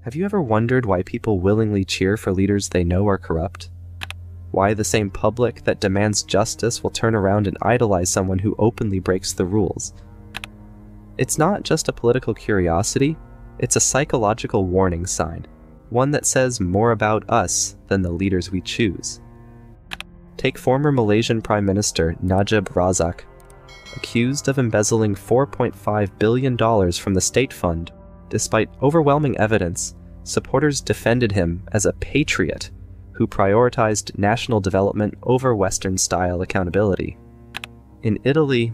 Have you ever wondered why people willingly cheer for leaders they know are corrupt? Why the same public that demands justice will turn around and idolize someone who openly breaks the rules? It's not just a political curiosity, it's a psychological warning sign, one that says more about us than the leaders we choose. Take former Malaysian Prime Minister Najib Razak, accused of embezzling $4.5 billion from the state fund. Despite overwhelming evidence, supporters defended him as a patriot who prioritized national development over Western-style accountability. In Italy,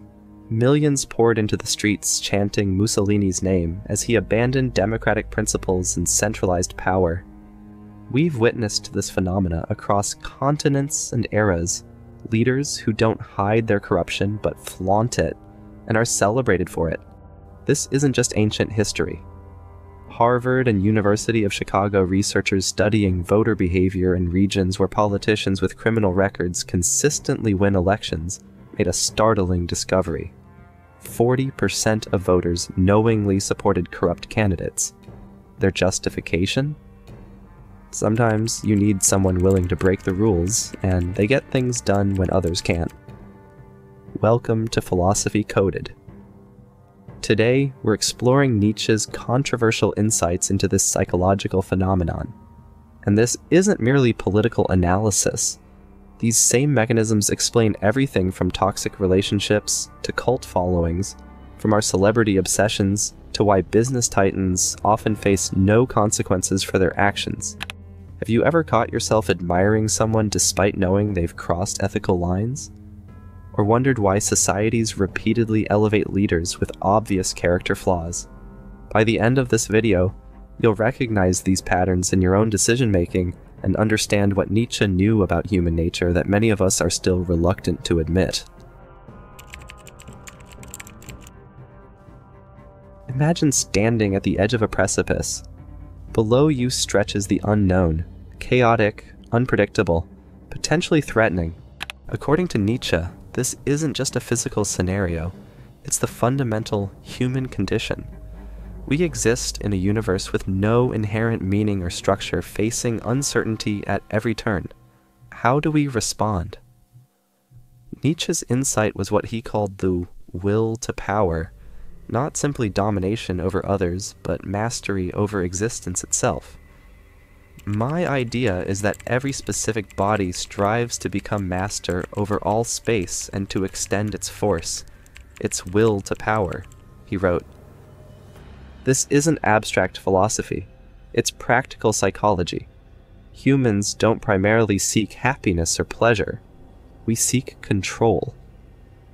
millions poured into the streets chanting Mussolini's name as he abandoned democratic principles and centralized power. We've witnessed this phenomena across continents and eras, leaders who don't hide their corruption but flaunt it and are celebrated for it. This isn't just ancient history. Harvard and University of Chicago researchers studying voter behavior in regions where politicians with criminal records consistently win elections made a startling discovery. 40% of voters knowingly supported corrupt candidates. Their justification? Sometimes you need someone willing to break the rules, and they get things done when others can't. Welcome to Philosophy Coded. Today, we're exploring Nietzsche's controversial insights into this psychological phenomenon. And this isn't merely political analysis. These same mechanisms explain everything from toxic relationships to cult followings, from our celebrity obsessions to why business titans often face no consequences for their actions. Have you ever caught yourself admiring someone despite knowing they've crossed ethical lines? Or wondered why societies repeatedly elevate leaders with obvious character flaws? By the end of this video, you'll recognize these patterns in your own decision-making and understand what Nietzsche knew about human nature that many of us are still reluctant to admit. Imagine standing at the edge of a precipice. Below you stretches the unknown, chaotic, unpredictable, potentially threatening. According to Nietzsche, this isn't just a physical scenario, it's the fundamental human condition. We exist in a universe with no inherent meaning or structure, facing uncertainty at every turn. How do we respond? Nietzsche's insight was what he called the will to power, not simply domination over others, but mastery over existence itself. My idea is that every specific body strives to become master over all space and to extend its force, its will to power, he wrote. This isn't abstract philosophy, it's practical psychology. Humans don't primarily seek happiness or pleasure, we seek control.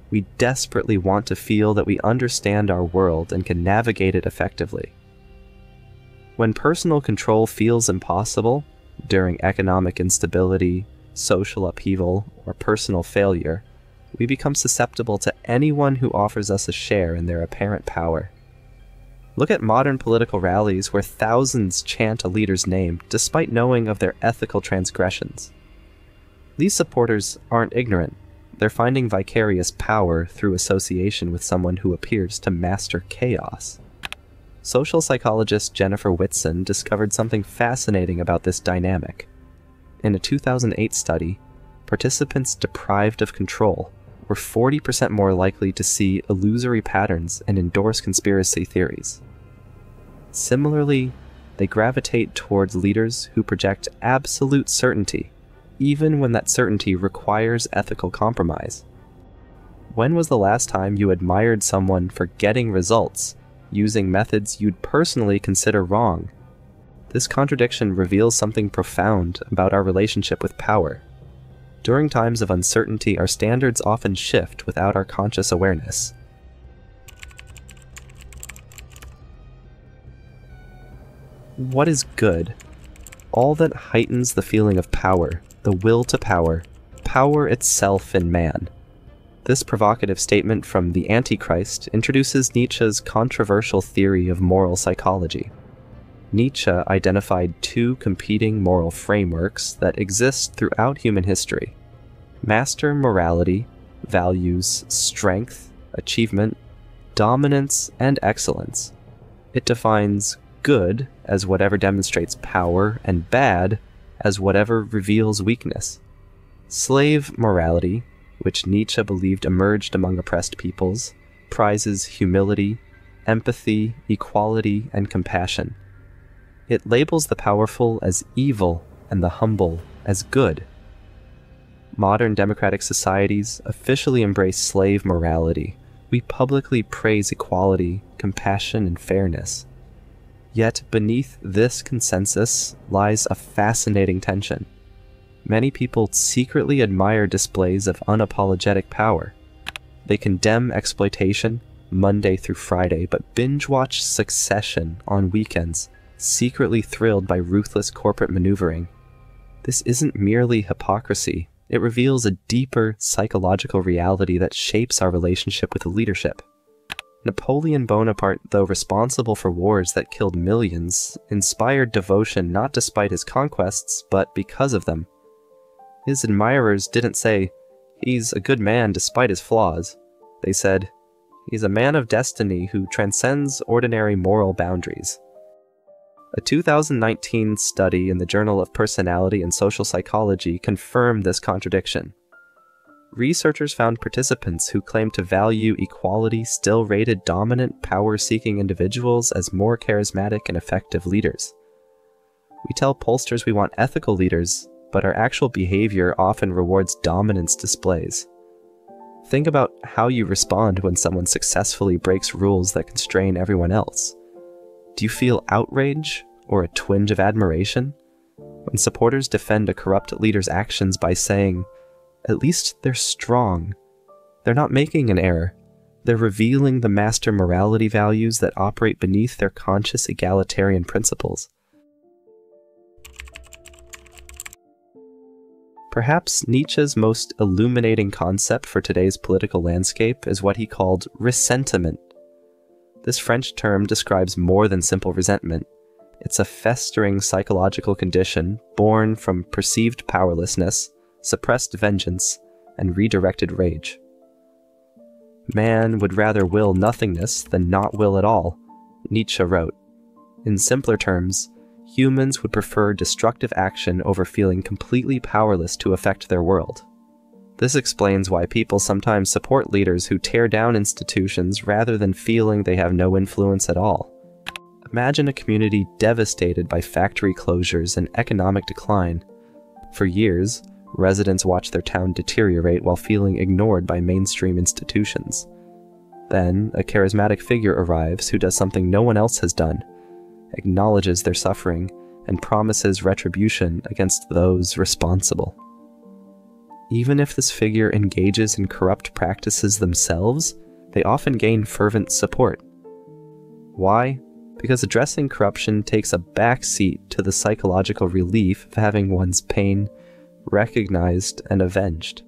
We desperately want to feel that we understand our world and can navigate it effectively. When personal control feels impossible, during economic instability, social upheaval, or personal failure, we become susceptible to anyone who offers us a share in their apparent power. Look at modern political rallies where thousands chant a leader's name despite knowing of their ethical transgressions. These supporters aren't ignorant. They're finding vicarious power through association with someone who appears to master chaos. Social psychologist Jennifer Whitson discovered something fascinating about this dynamic. In a 2008 study, participants deprived of control were 40% more likely to see illusory patterns and endorse conspiracy theories. Similarly, they gravitate towards leaders who project absolute certainty, even when that certainty requires ethical compromise. When was the last time you admired someone for getting results, using methods you'd personally consider wrong? This contradiction reveals something profound about our relationship with power. During times of uncertainty, our standards often shift without our conscious awareness. What is good? All that heightens the feeling of power, the will to power, power itself in man. This provocative statement from the Antichrist introduces Nietzsche's controversial theory of moral psychology. Nietzsche identified two competing moral frameworks that exist throughout human history. Master morality values strength, achievement, dominance, and excellence. It defines good as whatever demonstrates power, and bad as whatever reveals weakness. Slave morality, which Nietzsche believed emerged among oppressed peoples, prizes humility, empathy, equality, and compassion. It labels the powerful as evil and the humble as good. Modern democratic societies officially embrace slave morality. We publicly praise equality, compassion, and fairness. Yet beneath this consensus lies a fascinating tension. Many people secretly admire displays of unapologetic power. They condemn exploitation Monday through Friday, but binge-watch Succession on weekends, secretly thrilled by ruthless corporate maneuvering. This isn't merely hypocrisy. It reveals a deeper psychological reality that shapes our relationship with leadership. Napoleon Bonaparte, though responsible for wars that killed millions, inspired devotion not despite his conquests, but because of them. His admirers didn't say, "He's a good man despite his flaws." They said, "He's a man of destiny who transcends ordinary moral boundaries." A 2019 study in the Journal of Personality and Social Psychology confirmed this contradiction. Researchers found participants who claimed to value equality still rated dominant, power-seeking individuals as more charismatic and effective leaders. We tell pollsters we want ethical leaders, but our actual behavior often rewards dominance displays. Think about how you respond when someone successfully breaks rules that constrain everyone else. Do you feel outrage or a twinge of admiration? When supporters defend a corrupt leader's actions by saying, "At least they're strong," they're not making an error. They're revealing the master morality values that operate beneath their conscious egalitarian principles. Perhaps Nietzsche's most illuminating concept for today's political landscape is what he called ressentiment. This French term describes more than simple resentment. It's a festering psychological condition born from perceived powerlessness, suppressed vengeance, and redirected rage. Man would rather will nothingness than not will at all, Nietzsche wrote. In simpler terms, humans would prefer destructive action over feeling completely powerless to affect their world. This explains why people sometimes support leaders who tear down institutions rather than feeling they have no influence at all. Imagine a community devastated by factory closures and economic decline. For years, residents watch their town deteriorate while feeling ignored by mainstream institutions. Then, a charismatic figure arrives who does something no one else has done, acknowledges their suffering, and promises retribution against those responsible. Even if this figure engages in corrupt practices themselves, they often gain fervent support. Why? Because addressing corruption takes a backseat to the psychological relief of having one's pain recognized and avenged.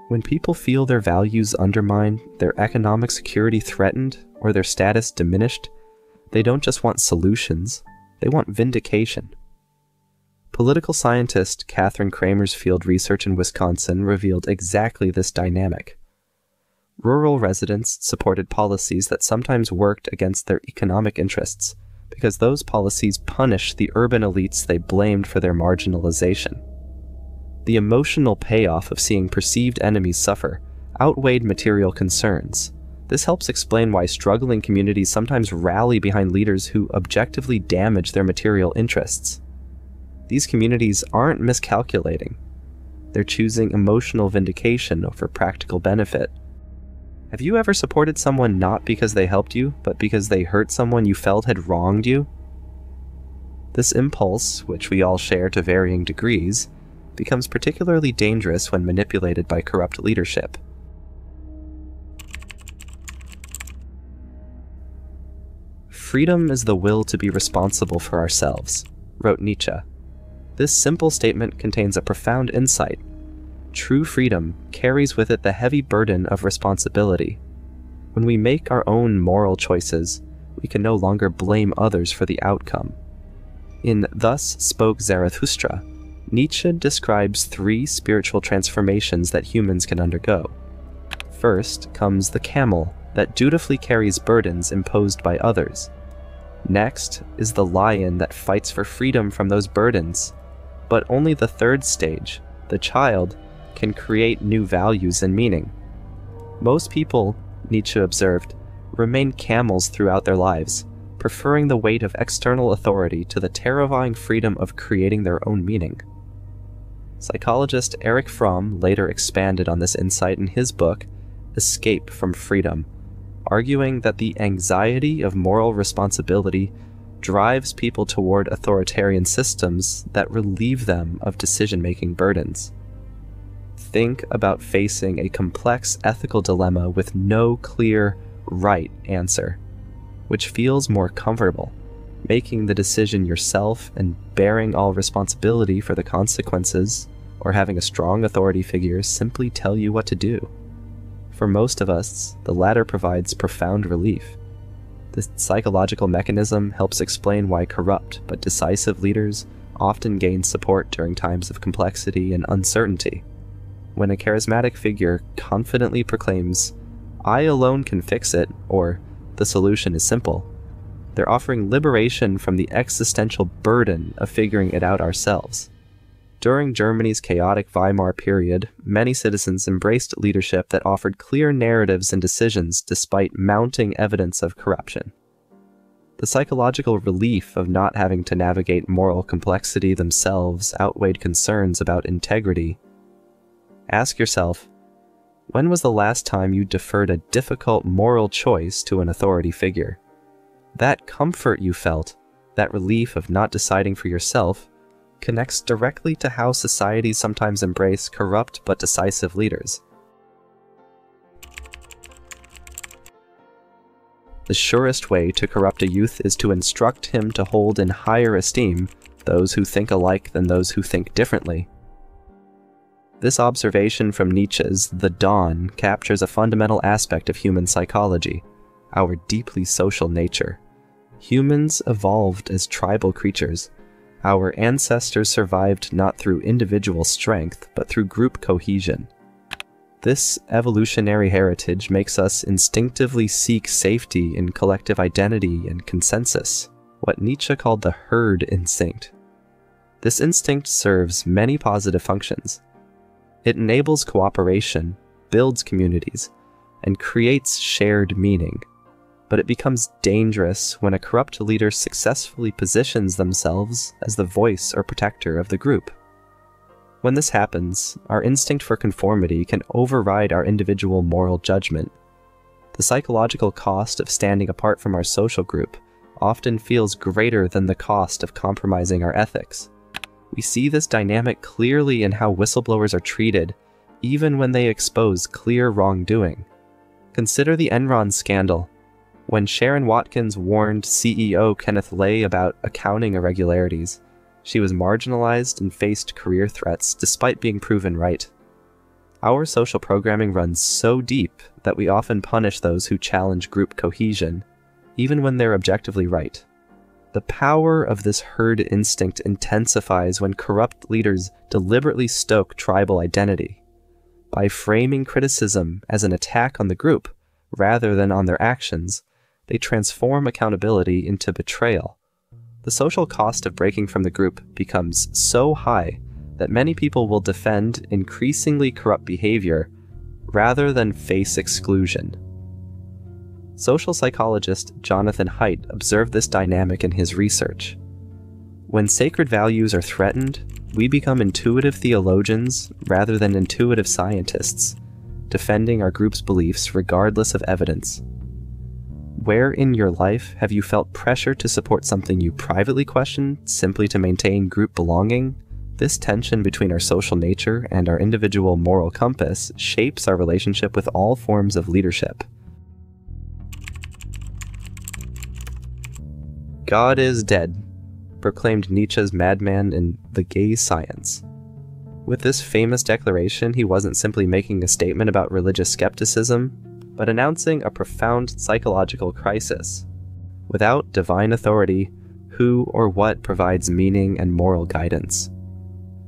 When people feel their values undermined, their economic security threatened, or their status diminished, they don't just want solutions, they want vindication. Political scientist Catherine Kramer's field research in Wisconsin revealed exactly this dynamic. Rural residents supported policies that sometimes worked against their economic interests, because those policies punished the urban elites they blamed for their marginalization. The emotional payoff of seeing perceived enemies suffer outweighed material concerns. This helps explain why struggling communities sometimes rally behind leaders who objectively damage their material interests. These communities aren't miscalculating. They're choosing emotional vindication over practical benefit. Have you ever supported someone not because they helped you, but because they hurt someone you felt had wronged you? This impulse, which we all share to varying degrees, becomes particularly dangerous when manipulated by corrupt leadership. "Freedom is the will to be responsible for ourselves," wrote Nietzsche. This simple statement contains a profound insight. True freedom carries with it the heavy burden of responsibility. When we make our own moral choices, we can no longer blame others for the outcome. In Thus Spoke Zarathustra, Nietzsche describes 3 spiritual transformations that humans can undergo. First comes the camel that dutifully carries burdens imposed by others. Next is the lion that fights for freedom from those burdens. But only the third stage, the child, can create new values and meaning. Most people, Nietzsche observed, remain camels throughout their lives, preferring the weight of external authority to the terrifying freedom of creating their own meaning. Psychologist Erich Fromm later expanded on this insight in his book, Escape from Freedom, arguing that the anxiety of moral responsibility drives people toward authoritarian systems that relieve them of decision-making burdens. Think about facing a complex ethical dilemma with no clear, right answer, which feels more comfortable, making the decision yourself and bearing all responsibility for the consequences, or having a strong authority figure simply tell you what to do. For most of us, the latter provides profound relief. This psychological mechanism helps explain why corrupt but decisive leaders often gain support during times of complexity and uncertainty. When a charismatic figure confidently proclaims, "I alone can fix it," or "the solution is simple," they're offering liberation from the existential burden of figuring it out ourselves. During Germany's chaotic Weimar period, many citizens embraced leadership that offered clear narratives and decisions despite mounting evidence of corruption. The psychological relief of not having to navigate moral complexity themselves outweighed concerns about integrity. Ask yourself, when was the last time you deferred a difficult moral choice to an authority figure? That comfort you felt, that relief of not deciding for yourself, connects directly to how societies sometimes embrace corrupt but decisive leaders. The surest way to corrupt a youth is to instruct him to hold in higher esteem those who think alike than those who think differently. This observation from Nietzsche's The Dawn captures a fundamental aspect of human psychology, our deeply social nature. Humans evolved as tribal creatures. Our ancestors survived not through individual strength, but through group cohesion. This evolutionary heritage makes us instinctively seek safety in collective identity and consensus, what Nietzsche called the herd instinct. This instinct serves many positive functions. It enables cooperation, builds communities, and creates shared meaning. But it becomes dangerous when a corrupt leader successfully positions themselves as the voice or protector of the group. When this happens, our instinct for conformity can override our individual moral judgment. The psychological cost of standing apart from our social group often feels greater than the cost of compromising our ethics. We see this dynamic clearly in how whistleblowers are treated, even when they expose clear wrongdoing. Consider the Enron scandal. When Sharon Watkins warned CEO Kenneth Lay about accounting irregularities, she was marginalized and faced career threats despite being proven right. Our social programming runs so deep that we often punish those who challenge group cohesion, even when they're objectively right. The power of this herd instinct intensifies when corrupt leaders deliberately stoke tribal identity. By framing criticism as an attack on the group, rather than on their actions, they transform accountability into betrayal. The social cost of breaking from the group becomes so high that many people will defend increasingly corrupt behavior rather than face exclusion. Social psychologist Jonathan Haidt observed this dynamic in his research. When sacred values are threatened, we become intuitive theologians rather than intuitive scientists, defending our group's beliefs regardless of evidence. Where in your life have you felt pressure to support something you privately questioned simply to maintain group belonging? This tension between our social nature and our individual moral compass shapes our relationship with all forms of leadership. God is dead, proclaimed Nietzsche's madman in The Gay Science. With this famous declaration, he wasn't simply making a statement about religious skepticism, but announcing a profound psychological crisis. Without divine authority, who or what provides meaning and moral guidance?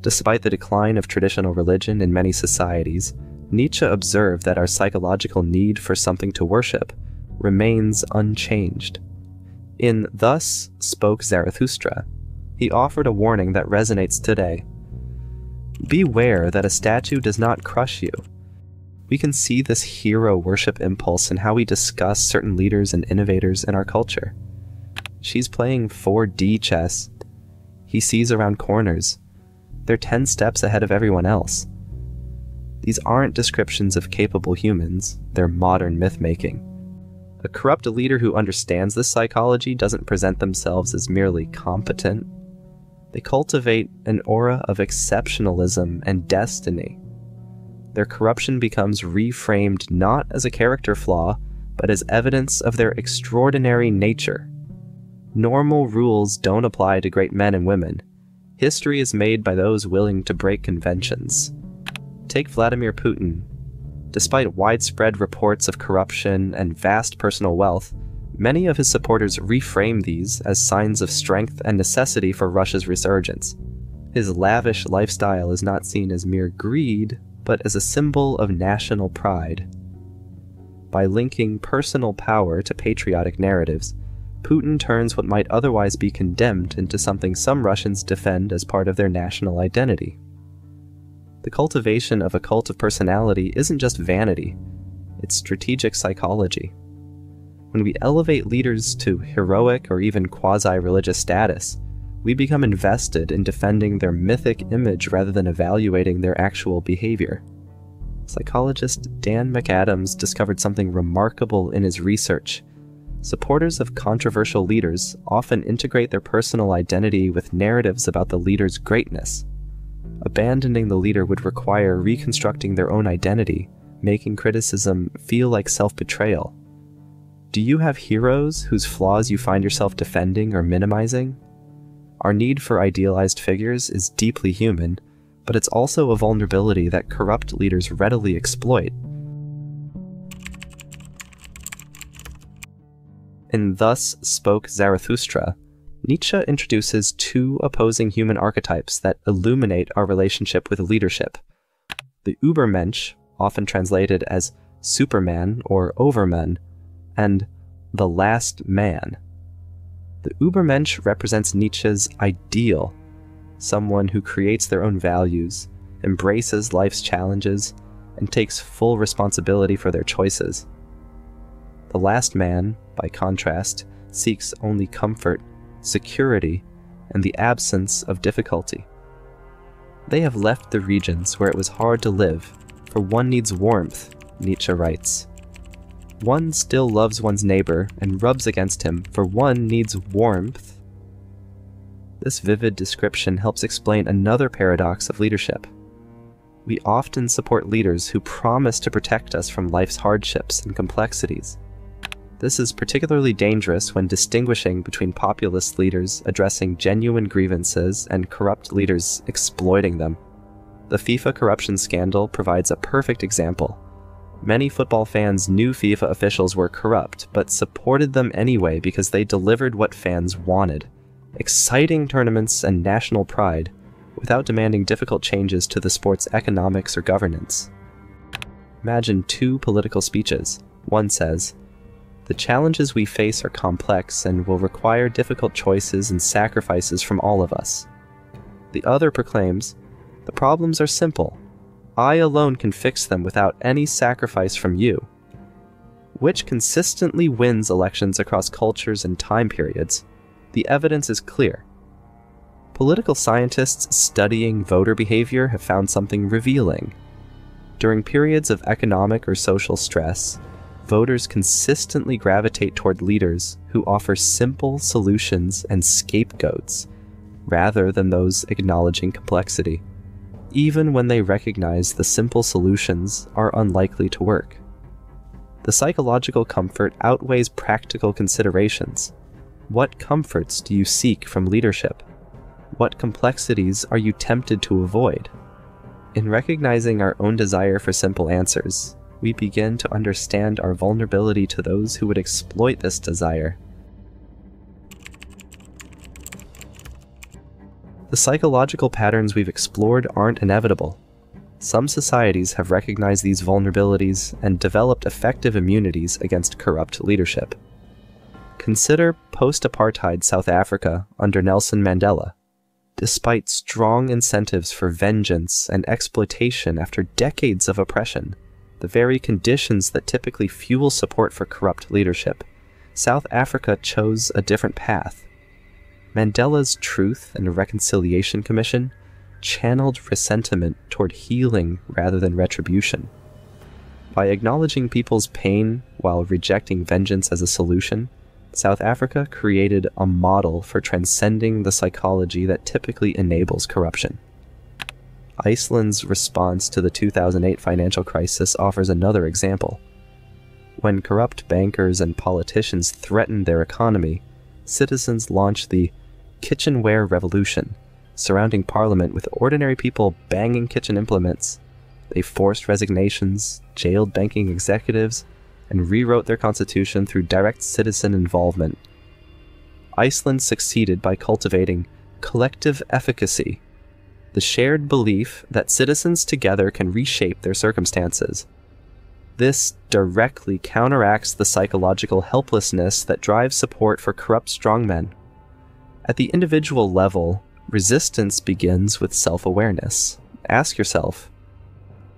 Despite the decline of traditional religion in many societies, Nietzsche observed that our psychological need for something to worship remains unchanged. In Thus Spoke Zarathustra, he offered a warning that resonates today. Beware that a statue does not crush you. We can see this hero worship impulse in how we discuss certain leaders and innovators in our culture. She's playing 4D chess. He sees around corners. They're 10 steps ahead of everyone else. These aren't descriptions of capable humans, they're modern myth-making. A corrupt leader who understands this psychology doesn't present themselves as merely competent. They cultivate an aura of exceptionalism and destiny. Their corruption becomes reframed not as a character flaw, but as evidence of their extraordinary nature. Normal rules don't apply to great men and women. History is made by those willing to break conventions. Take Vladimir Putin. Despite widespread reports of corruption and vast personal wealth, many of his supporters reframe these as signs of strength and necessity for Russia's resurgence. His lavish lifestyle is not seen as mere greed, but as a symbol of national pride. By linking personal power to patriotic narratives, Putin turns what might otherwise be condemned into something some Russians defend as part of their national identity. The cultivation of a cult of personality isn't just vanity, it's strategic psychology. When we elevate leaders to heroic or even quasi-religious status, we become invested in defending their mythic image rather than evaluating their actual behavior. Psychologist Dan McAdams discovered something remarkable in his research. Supporters of controversial leaders often integrate their personal identity with narratives about the leader's greatness. Abandoning the leader would require reconstructing their own identity, making criticism feel like self-betrayal. Do you have heroes whose flaws you find yourself defending or minimizing? Our need for idealized figures is deeply human, but it's also a vulnerability that corrupt leaders readily exploit. In Thus Spoke Zarathustra, Nietzsche introduces two opposing human archetypes that illuminate our relationship with leadership. The Übermensch, often translated as Superman or Overman, and the Last Man. The Übermensch represents Nietzsche's ideal, someone who creates their own values, embraces life's challenges, and takes full responsibility for their choices. The Last Man, by contrast, seeks only comfort, security, and the absence of difficulty. They have left the regions where it was hard to live, for one needs warmth, Nietzsche writes. One still loves one's neighbor and rubs against him, for one needs warmth. This vivid description helps explain another paradox of leadership. We often support leaders who promise to protect us from life's hardships and complexities. This is particularly dangerous when distinguishing between populist leaders addressing genuine grievances and corrupt leaders exploiting them. The FIFA corruption scandal provides a perfect example. Many football fans knew FIFA officials were corrupt, but supported them anyway because they delivered what fans wanted: exciting tournaments and national pride, without demanding difficult changes to the sport's economics or governance. Imagine two political speeches. One says, "The challenges we face are complex and will require difficult choices and sacrifices from all of us." The other proclaims, "The problems are simple. I alone can fix them without any sacrifice from you." Which consistently wins elections across cultures and time periods? The evidence is clear. Political scientists studying voter behavior have found something revealing. During periods of economic or social stress, voters consistently gravitate toward leaders who offer simple solutions and scapegoats, rather than those acknowledging complexity, even when they recognize the simple solutions are unlikely to work. The psychological comfort outweighs practical considerations. What comforts do you seek from leadership? What complexities are you tempted to avoid? In recognizing our own desire for simple answers, we begin to understand our vulnerability to those who would exploit this desire. The psychological patterns we've explored aren't inevitable. Some societies have recognized these vulnerabilities and developed effective immunities against corrupt leadership. Consider post-apartheid South Africa under Nelson Mandela. Despite strong incentives for vengeance and exploitation after decades of oppression, the very conditions that typically fuel support for corrupt leadership, South Africa chose a different path. Mandela's Truth and Reconciliation Commission channeled ressentiment toward healing rather than retribution. By acknowledging people's pain while rejecting vengeance as a solution, South Africa created a model for transcending the psychology that typically enables corruption. Iceland's response to the 2008 financial crisis offers another example. When corrupt bankers and politicians threatened their economy, citizens launched the kitchenware revolution, surrounding parliament with ordinary people banging kitchen implements. They forced resignations, jailed banking executives, and rewrote their constitution through direct citizen involvement. Iceland succeeded by cultivating collective efficacy, the shared belief that citizens together can reshape their circumstances. This directly counteracts the psychological helplessness that drives support for corrupt strongmen. At the individual level, resistance begins with self-awareness. Ask yourself,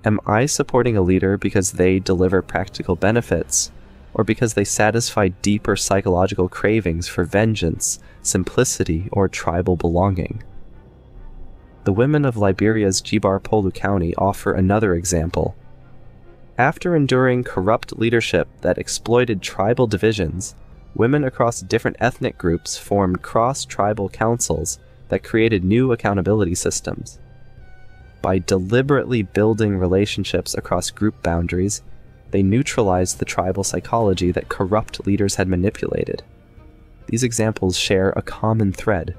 am I supporting a leader because they deliver practical benefits, or because they satisfy deeper psychological cravings for vengeance, simplicity, or tribal belonging? The women of Liberia's Jibar-Polu County offer another example. After enduring corrupt leadership that exploited tribal divisions, women across different ethnic groups formed cross-tribal councils that created new accountability systems. By deliberately building relationships across group boundaries, they neutralized the tribal psychology that corrupt leaders had manipulated. These examples share a common thread.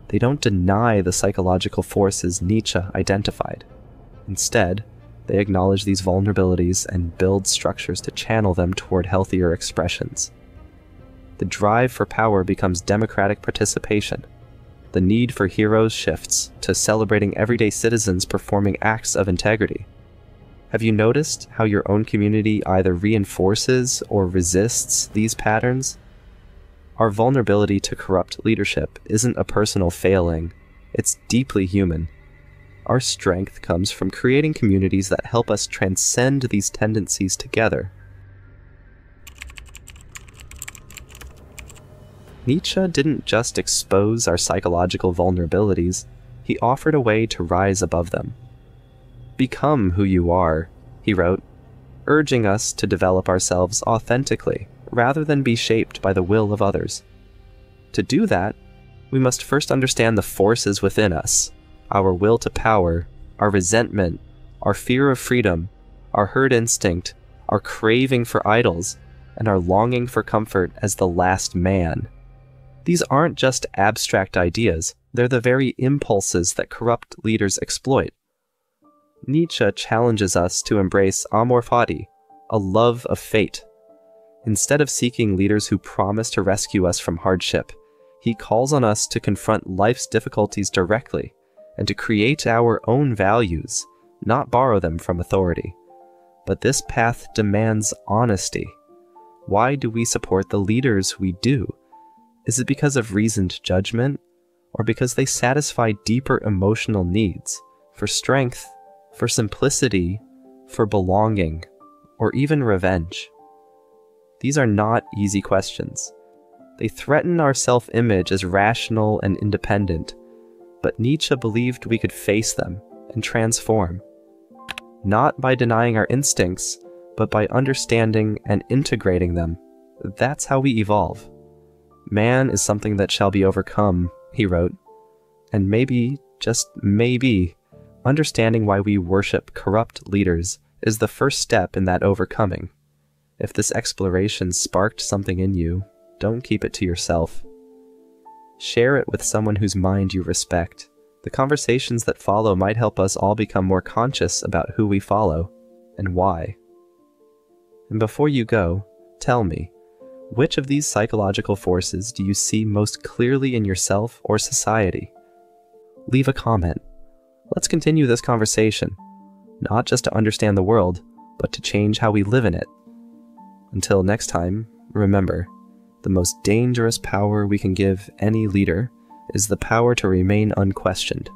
They don't deny the psychological forces Nietzsche identified. Instead, they acknowledge these vulnerabilities and build structures to channel them toward healthier expressions. The drive for power becomes democratic participation. The need for heroes shifts to celebrating everyday citizens performing acts of integrity. Have you noticed how your own community either reinforces or resists these patterns? Our vulnerability to corrupt leadership isn't a personal failing, it's deeply human. Our strength comes from creating communities that help us transcend these tendencies together. Nietzsche didn't just expose our psychological vulnerabilities, he offered a way to rise above them. Become who you are, he wrote, urging us to develop ourselves authentically, rather than be shaped by the will of others. To do that, we must first understand the forces within us, our will to power, our resentment, our fear of freedom, our herd instinct, our craving for idols, and our longing for comfort as the last man. These aren't just abstract ideas, they're the very impulses that corrupt leaders exploit. Nietzsche challenges us to embrace amor fati, a love of fate. Instead of seeking leaders who promise to rescue us from hardship, he calls on us to confront life's difficulties directly and to create our own values, not borrow them from authority. But this path demands honesty. Why do we support the leaders we do? Is it because of reasoned judgment, or because they satisfy deeper emotional needs, for strength, for simplicity, for belonging, or even revenge? These are not easy questions. They threaten our self-image as rational and independent, but Nietzsche believed we could face them and transform. Not by denying our instincts, but by understanding and integrating them. That's how we evolve. Man is something that shall be overcome, he wrote, and maybe, just maybe, understanding why we worship corrupt leaders is the first step in that overcoming. If this exploration sparked something in you, don't keep it to yourself. Share it with someone whose mind you respect. The conversations that follow might help us all become more conscious about who we follow and why. And before you go, tell me, which of these psychological forces do you see most clearly in yourself or society? Leave a comment. Let's continue this conversation, not just to understand the world, but to change how we live in it. Until next time, remember, the the most dangerous power we can give any leader is the power to remain unquestioned.